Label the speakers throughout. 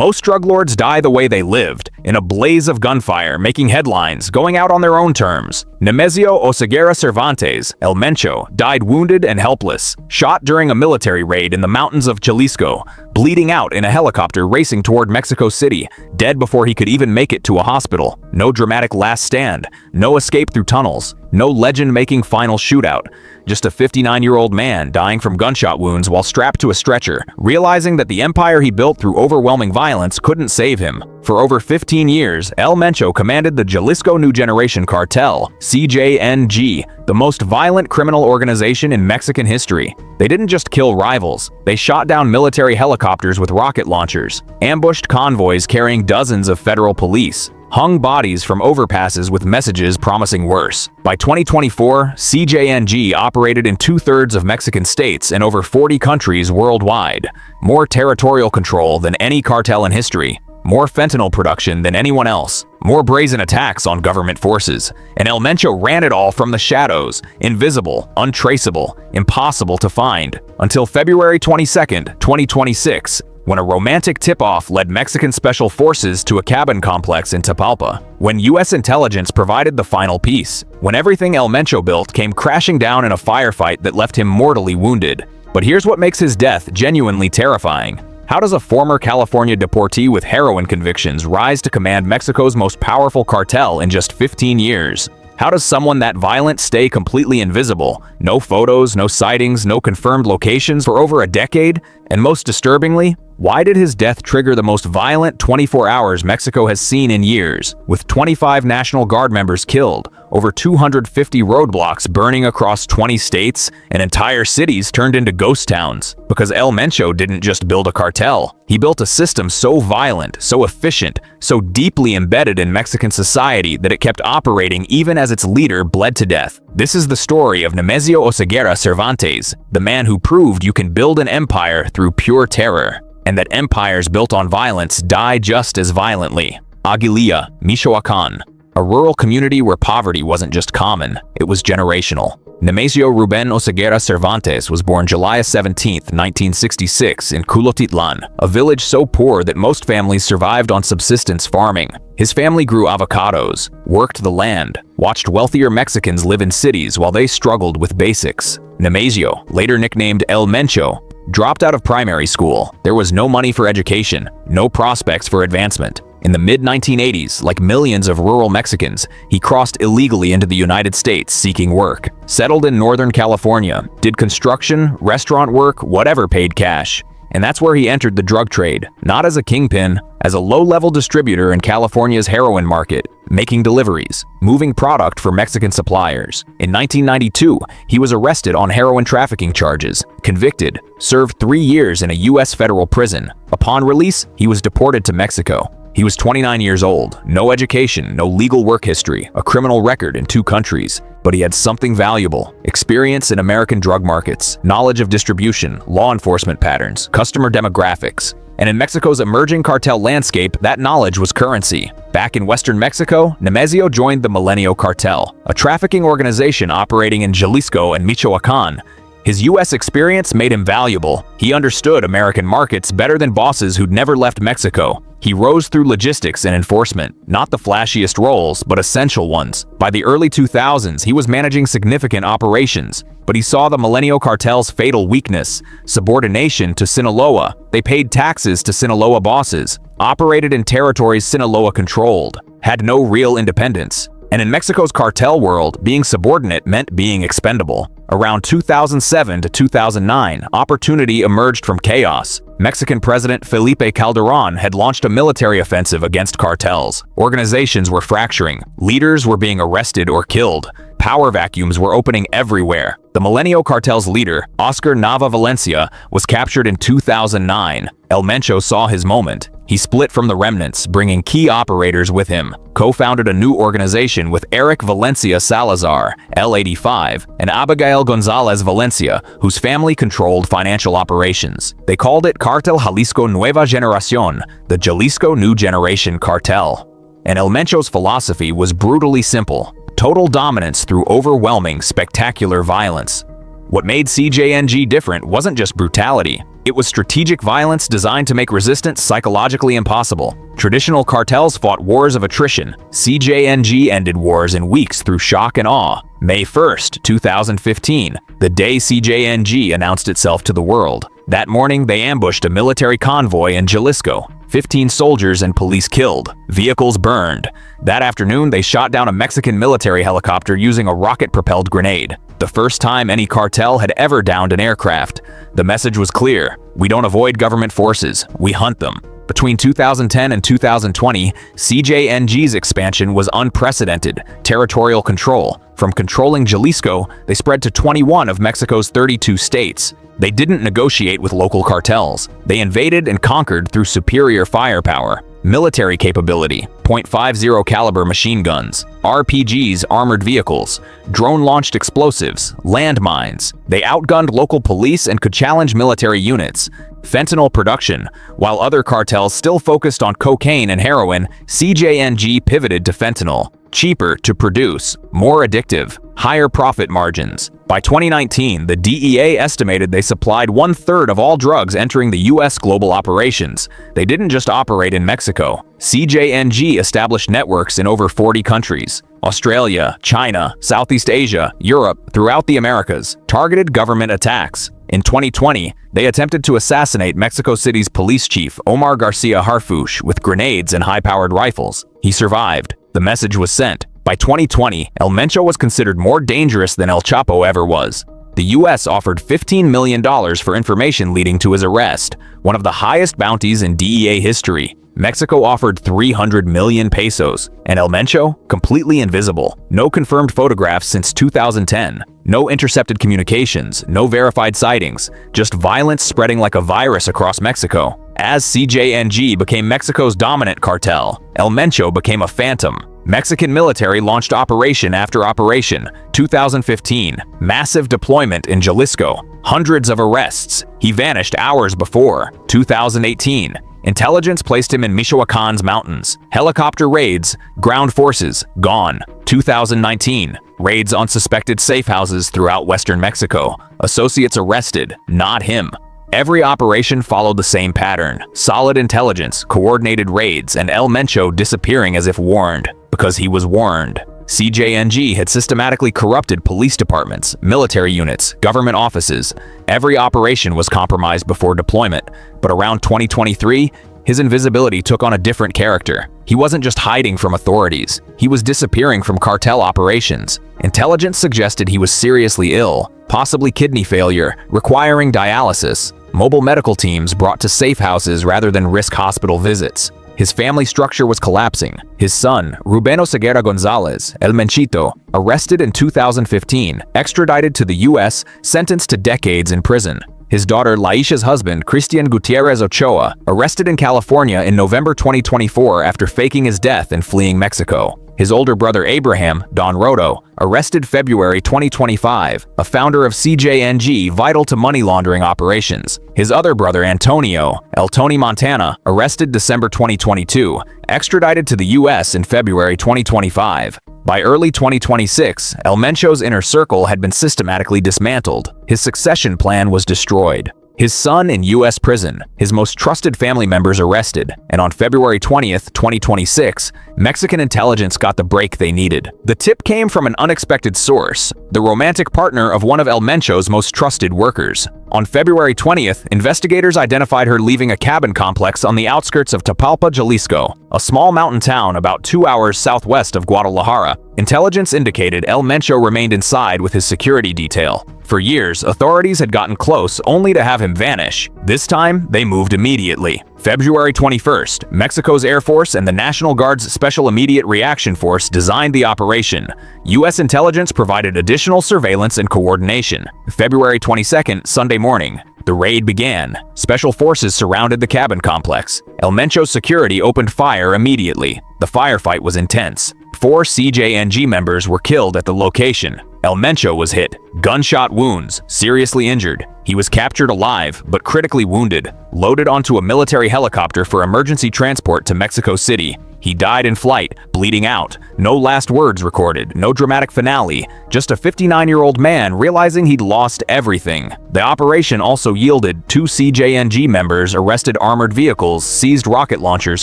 Speaker 1: Most drug lords die the way they lived, in a blaze of gunfire, making headlines, going out on their own terms. Nemesio Oseguera Cervantes, El Mencho, died wounded and helpless, shot during a military raid in the mountains of Jalisco, bleeding out in a helicopter racing toward Mexico City, dead before he could even make it to a hospital. No dramatic last stand, no escape through tunnels, no legend-making final shootout. Just a 59-year-old man dying from gunshot wounds while strapped to a stretcher, realizing that the empire he built through overwhelming violence couldn't save him. For over 15 years, El Mencho commanded the Jalisco New Generation Cartel, CJNG, the most violent criminal organization in Mexican history. They didn't just kill rivals, they shot down military helicopters with rocket launchers, ambushed convoys carrying dozens of federal police, hung bodies from overpasses with messages promising worse. By 2024, CJNG operated in 2/3 of Mexican states and over 40 countries worldwide. More territorial control than any cartel in history. More fentanyl production than anyone else. More brazen attacks on government forces. And El Mencho ran it all from the shadows, invisible, untraceable, impossible to find. Until February 22nd, 2026, when a romantic tip-off led Mexican special forces to a cabin complex in Tapalpa. When U.S. intelligence provided the final piece. When everything El Mencho built came crashing down in a firefight that left him mortally wounded. But here's what makes his death genuinely terrifying. How does a former California deportee with heroin convictions rise to command Mexico's most powerful cartel in just 15 years? How does someone that violent stay completely invisible? No photos, no sightings, no confirmed locations for over a decade? And most disturbingly, why did his death trigger the most violent 24 hours Mexico has seen in years, with 25 National Guard members killed, over 250 roadblocks burning across 20 states, and entire cities turned into ghost towns? Because El Mencho didn't just build a cartel, he built a system so violent, so efficient, so deeply embedded in Mexican society that it kept operating even as its leader bled to death. This is the story of Nemesio Oseguera Cervantes, the man who proved you can build an empire through pure terror, and that empires built on violence die just as violently. Aguililla, Michoacán, a rural community where poverty wasn't just common, it was generational. Nemesio Ruben Oseguera Cervantes was born July 17, 1966 in Culotitlan, a village so poor that most families survived on subsistence farming. His family grew avocados, worked the land, watched wealthier Mexicans live in cities while they struggled with basics. Nemesio, later nicknamed El Mencho, dropped out of primary school. There was no money for education, no prospects for advancement. In the mid-1980s, like millions of rural Mexicans, he crossed illegally into the United States seeking work. Settled in Northern California, did construction, restaurant work, whatever paid cash. And that's where he entered the drug trade, not as a kingpin, as a low-level distributor in California's heroin market, making deliveries, moving product for Mexican suppliers. In 1992, he was arrested on heroin trafficking charges, convicted, served 3 years in a U.S. federal prison. Upon release, he was deported to Mexico. He was 29 years old, no education, no legal work history, a criminal record in 2 countries. But he had something valuable: experience in American drug markets, knowledge of distribution, law enforcement patterns, customer demographics. And in Mexico's emerging cartel landscape, that knowledge was currency. Back in Western Mexico, Nemesio joined the Mencho Cartel, a trafficking organization operating in Jalisco and Michoacán. His U.S. experience made him valuable. He understood American markets better than bosses who'd never left Mexico. He rose through logistics and enforcement, not the flashiest roles, but essential ones. By the early 2000s, he was managing significant operations, but he saw the Mencho Cartel's fatal weakness: subordination to Sinaloa. They paid taxes to Sinaloa bosses, operated in territories Sinaloa controlled, had no real independence. And in Mexico's cartel world, being subordinate meant being expendable. Around 2007 to 2009, opportunity emerged from chaos. Mexican President Felipe Calderón had launched a military offensive against cartels. Organizations were fracturing, leaders were being arrested or killed. Power vacuums were opening everywhere. The Mencho Cartel's leader, Oscar Nava Valencia, was captured in 2009. El Mencho saw his moment. He split from the remnants, bringing key operators with him, co-founded a new organization with Eric Valencia Salazar, L85, and Abigail Gonzalez Valencia, whose family controlled financial operations. They called it Cartel Jalisco Nueva Generación, the Jalisco New Generation Cartel. And El Mencho's philosophy was brutally simple: total dominance through overwhelming, spectacular violence. What made CJNG different wasn't just brutality, It was strategic violence designed to make resistance psychologically impossible. Traditional cartels fought wars of attrition. CJNG ended wars in weeks through shock and awe. May 1st, 2015, the day CJNG announced itself to the world. That morning, they ambushed a military convoy in Jalisco. 15 soldiers and police killed. Vehicles burned. That afternoon, they shot down a Mexican military helicopter using a rocket-propelled grenade. The first time any cartel had ever downed an aircraft. The message was clear: we don't avoid government forces, we hunt them. Between 2010 and 2020, CJNG's expansion was unprecedented. Territorial control. From controlling Jalisco, they spread to 21 of Mexico's 32 states. They didn't negotiate with local cartels. They invaded and conquered through superior firepower. Military capability, .50 caliber machine guns, RPGs, armored vehicles, drone-launched explosives, landmines. They outgunned local police and could challenge military units. Fentanyl production. While other cartels still focused on cocaine and heroin, CJNG pivoted to fentanyl. Cheaper to produce, more addictive, higher profit margins. By 2019, the DEA estimated they supplied 1/3 of all drugs entering the U.S. global operations. They didn't just operate in Mexico. CJNG established networks in over 40 countries. Australia, China, Southeast Asia, Europe, throughout the Americas. Targeted government attacks. In 2020, they attempted to assassinate Mexico City's police chief, Omar Garcia Harfuch, with grenades and high-powered rifles. He survived. The message was sent. By 2020, El Mencho was considered more dangerous than El Chapo ever was. The U.S. offered $15 million for information leading to his arrest, one of the highest bounties in DEA history. Mexico offered 300 million pesos, and El Mencho, completely invisible. No confirmed photographs since 2010. No intercepted communications, no verified sightings, just violence spreading like a virus across Mexico. As CJNG became Mexico's dominant cartel, El Mencho became a phantom. Mexican military launched operation after operation. 2015, massive deployment in Jalisco. Hundreds of arrests. He vanished hours before. 2018, intelligence placed him in Michoacan's mountains. Helicopter raids, ground forces, gone. 2019, raids on suspected safe houses throughout western Mexico. Associates arrested, not him. Every operation followed the same pattern: solid intelligence, coordinated raids, and El Mencho disappearing as if warned. Because he was warned. CJNG had systematically corrupted police departments, military units, government offices. Every operation was compromised before deployment. But around 2023, his invisibility took on a different character. He wasn't just hiding from authorities. He was disappearing from cartel operations. Intelligence suggested he was seriously ill, possibly kidney failure, requiring dialysis. Mobile medical teams brought to safe houses rather than risk hospital visits. His family structure was collapsing. His son, Ruben Oseguera Gonzalez, El Menchito, arrested in 2015, extradited to the U.S., sentenced to decades in prison. His daughter Laisha's husband, Christian Gutierrez Ochoa, arrested in California in November 2024 after faking his death and fleeing Mexico. His older brother Abraham, Don Rodo, arrested February 2025, a founder of CJNG vital to money laundering operations. His other brother Antonio, El Tony Montana, arrested December 2022, extradited to the U.S. in February 2025. By early 2026, El Mencho's inner circle had been systematically dismantled. His succession plan was destroyed. His son in U.S. prison, his most trusted family members arrested, and on February 20th, 2026, Mexican intelligence got the break they needed. The tip came from an unexpected source, the romantic partner of one of El Mencho's most trusted workers. On February 20th, investigators identified her leaving a cabin complex on the outskirts of Tapalpa, Jalisco, a small mountain town about 2 hours southwest of Guadalajara. Intelligence indicated El Mencho remained inside with his security detail. For years, authorities had gotten close only to have him vanish. This time, they moved immediately. February 21st, Mexico's Air Force and the National Guard's Special Immediate Reaction Force designed the operation. U.S. intelligence provided additional surveillance and coordination. February 22nd, Sunday morning, the raid began. Special forces surrounded the cabin complex. El Mencho's security opened fire immediately. The firefight was intense. 4 CJNG members were killed at the location. El Mencho was hit, gunshot wounds, seriously injured. He was captured alive, but critically wounded, loaded onto a military helicopter for emergency transport to Mexico City. He died in flight, bleeding out. No last words recorded, no dramatic finale, just a 59-year-old man realizing he'd lost everything. The operation also yielded 2 CJNG members arrested, armored vehicles, seized rocket launchers,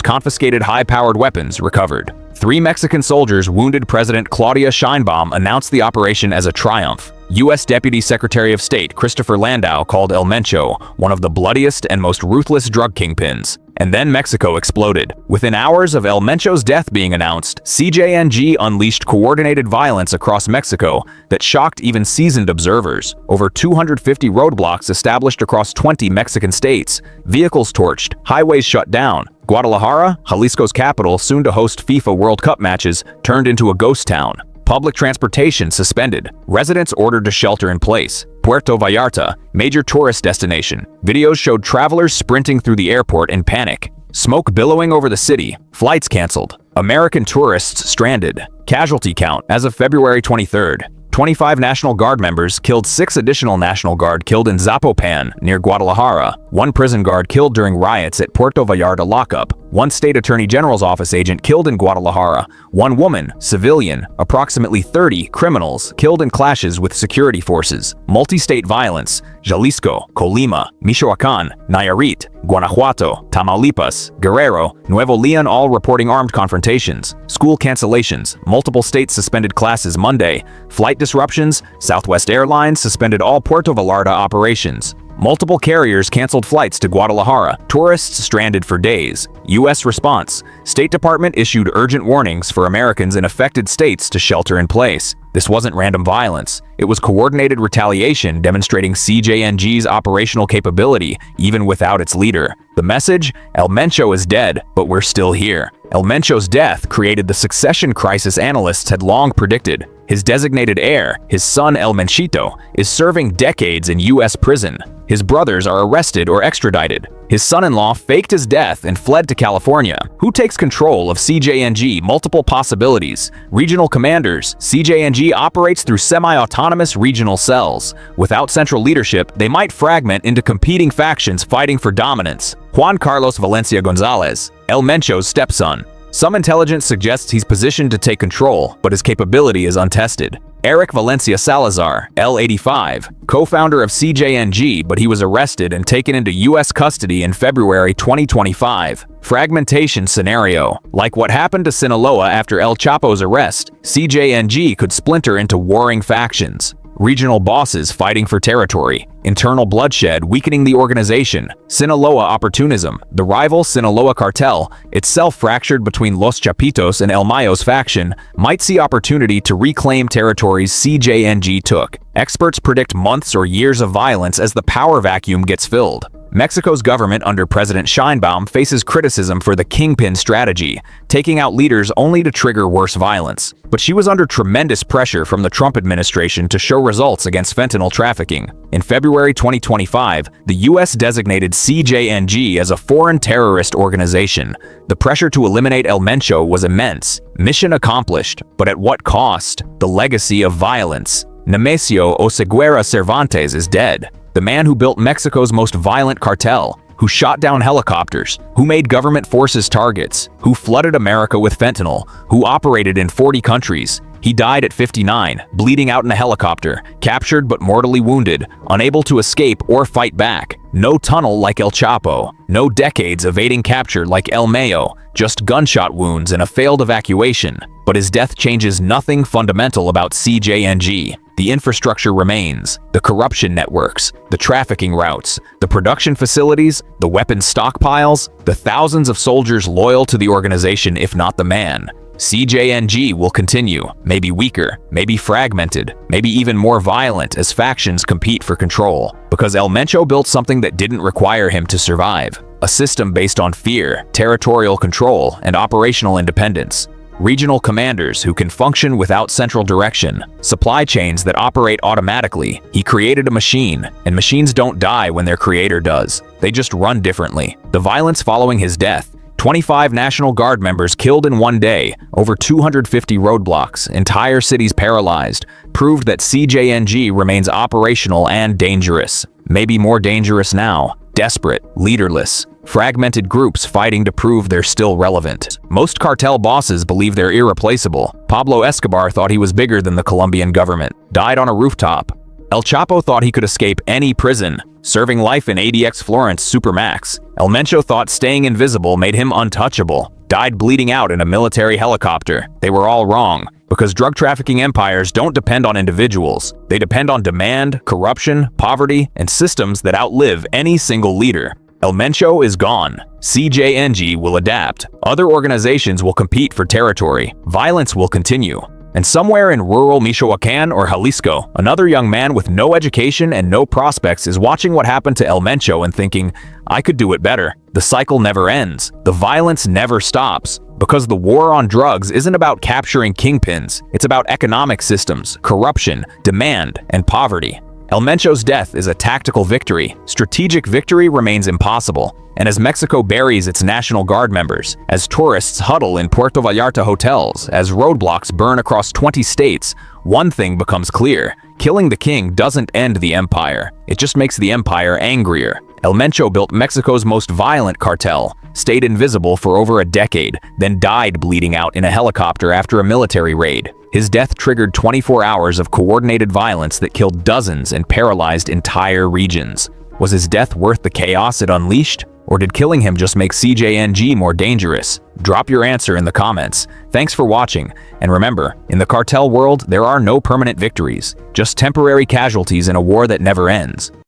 Speaker 1: confiscated high-powered weapons, recovered. 3 Mexican soldiers wounded. President Claudia Sheinbaum announced the operation as a triumph. U.S. Deputy Secretary of State Christopher Landau called El Mencho one of the bloodiest and most ruthless drug kingpins. And then Mexico exploded. Within hours of El Mencho's death being announced, CJNG unleashed coordinated violence across Mexico that shocked even seasoned observers. Over 250 roadblocks established across 20 Mexican states, vehicles torched, highways shut down. Guadalajara, Jalisco's capital, soon to host FIFA World Cup matches, turned into a ghost town. Public transportation suspended. Residents ordered to shelter in place. Puerto Vallarta, major tourist destination. Videos showed travelers sprinting through the airport in panic. Smoke billowing over the city. Flights canceled. American tourists stranded. Casualty count as of February 23rd. 25 National Guard members killed. 6 additional National Guard killed in Zapopan, near Guadalajara. 1 prison guard killed during riots at Puerto Vallarta lockup. 1 state attorney general's office agent killed in Guadalajara. 1 woman, civilian, approximately 30 criminals killed in clashes with security forces. Multi-state violence. Jalisco, Colima, Michoacán, Nayarit, Guanajuato, Tamaulipas, Guerrero, Nuevo León, all reporting armed confrontations. School cancellations. Multiple states suspended classes Monday. Flight disruptions. Southwest Airlines suspended all Puerto Vallarta operations. Multiple carriers canceled flights to Guadalajara. Tourists stranded for days. U.S. response. State Department issued urgent warnings for Americans in affected states to shelter in place. This wasn't random violence. It was coordinated retaliation demonstrating CJNG's operational capability, even without its leader. The message? El Mencho is dead, but we're still here. El Mencho's death created the succession crisis analysts had long predicted. His designated heir, his son El Menchito, is serving decades in U.S. prison. His brothers are arrested or extradited. His son-in-law faked his death and fled to California. Who takes control of CJNG? Multiple possibilities. Regional commanders. CJNG operates through semi-autonomous regional cells. Without central leadership, they might fragment into competing factions fighting for dominance. Juan Carlos Valencia Gonzalez, El Mencho's stepson. Some intelligence suggests he's positioned to take control, but his capability is untested. Eric Valencia Salazar, L85, co-founder of CJNG, but he was arrested and taken into U.S. custody in February 2025. Fragmentation scenario. Like what happened to Sinaloa after El Chapo's arrest, CJNG could splinter into warring factions. Regional bosses fighting for territory. Internal bloodshed weakening the organization. Sinaloa opportunism. The rival Sinaloa cartel, itself fractured between Los Chapitos and El Mayo's faction, might see opportunity to reclaim territories CJNG took. Experts predict months or years of violence as the power vacuum gets filled. Mexico's government under President Sheinbaum faces criticism for the kingpin strategy, taking out leaders only to trigger worse violence. But she was under tremendous pressure from the Trump administration to show results against fentanyl trafficking. In February 2025, the U.S. designated CJNG as a foreign terrorist organization. The pressure to eliminate El Mencho was immense. Mission accomplished, but at what cost? The legacy of violence. Nemesio Oseguera Cervantes is dead. The man who built Mexico's most violent cartel, who shot down helicopters, who made government forces targets, who flooded America with fentanyl, who operated in 40 countries. He died at 59, bleeding out in a helicopter, captured but mortally wounded, unable to escape or fight back. No tunnel like El Chapo, no decades evading capture like El Mayo, just gunshot wounds and a failed evacuation. But his death changes nothing fundamental about CJNG. The infrastructure remains, the corruption networks, the trafficking routes, the production facilities, the weapons stockpiles, the thousands of soldiers loyal to the organization if not the man. CJNG will continue, maybe weaker, maybe fragmented, maybe even more violent as factions compete for control. Because El Mencho built something that didn't require him to survive. A system based on fear, territorial control, and operational independence. Regional commanders who can function without central direction, supply chains that operate automatically. He created a machine, and machines don't die when their creator does. They just run differently. The violence following his death, 25 National Guard members killed in one day, over 250 roadblocks, entire cities paralyzed, proved that CJNG remains operational and dangerous. Maybe more dangerous now. desperate, leaderless, fragmented groups fighting to prove they're still relevant. Most cartel bosses believe they're irreplaceable. Pablo Escobar thought he was bigger than the Colombian government, died on a rooftop. El Chapo thought he could escape any prison, serving life in ADX Florence Supermax. El Mencho thought staying invisible made him untouchable, died bleeding out in a military helicopter. They were all wrong, because drug trafficking empires don't depend on individuals. They depend on demand, corruption, poverty, and systems that outlive any single leader. El Mencho is gone. CJNG will adapt. Other organizations will compete for territory. Violence will continue. And somewhere in rural Michoacán or Jalisco, another young man with no education and no prospects is watching what happened to El Mencho and thinking, I could do it better. The cycle never ends. The violence never stops. Because the war on drugs isn't about capturing kingpins. It's about economic systems, corruption, demand, and poverty. El Mencho's death is a tactical victory. Strategic victory remains impossible. And as Mexico buries its National Guard members, as tourists huddle in Puerto Vallarta hotels, as roadblocks burn across 20 states, one thing becomes clear. Killing the king doesn't end the empire. It just makes the empire angrier. El Mencho built Mexico's most violent cartel, stayed invisible for over a decade, then died bleeding out in a helicopter after a military raid. His death triggered 24 hours of coordinated violence that killed dozens and paralyzed entire regions. Was his death worth the chaos it unleashed? Or did killing him just make CJNG more dangerous? Drop your answer in the comments. Thanks for watching, and remember, in the cartel world, there are no permanent victories, just temporary casualties in a war that never ends.